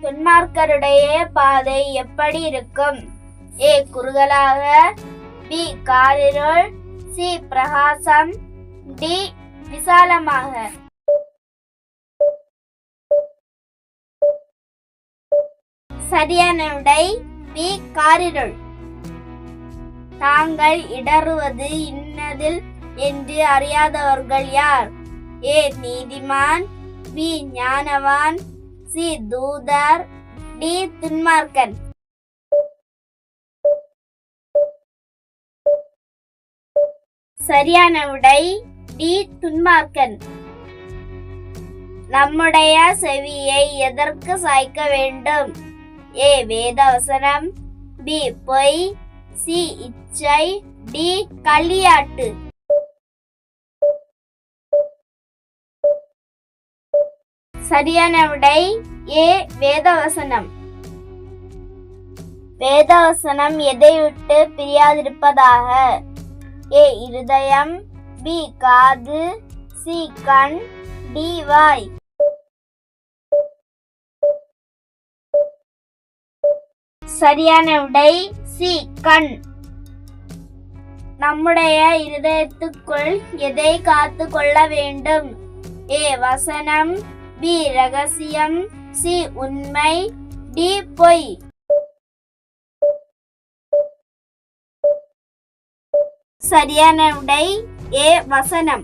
துன்மார்க்கருடைய பாதை எப்படி இருக்கும்? ஏ குறுகலாக, பி காரிருள், சி பிரகாசம், டி விசாலமாக. சரியான விடை பி காரிருள். தாங்கள் இடறுவது இன்னதில் என்று அறியாதவர்கள் யார்? ஏ நீதிமான், பி ஞானவான், சி தூதர், டி துன்மார்க்கன். சரியான விடை டி துன்மார்க்கன். நம்முடைய செவியை எதற்கு சாய்க்க வேண்டும்? ஏ வேதவசனம், பி பொய், சி இச்சை, டி களியாட்டு. சரியான விடை ஏ வேதவசனம். வேதவசனம் எதை விட்டு பிரியாதிருப்பதாக? ஏ இருதயம், பி காது, சி கண், டி வாய். சரியான விடை சி கண். நம்முடைய இருதயத்துக்குள் எதை காத்து கொள்ள வேண்டும்? ஏ வசனம், பி ரகசியம், சி உண்மை, டி பொய். சரியான விடை ஏ வசனம்.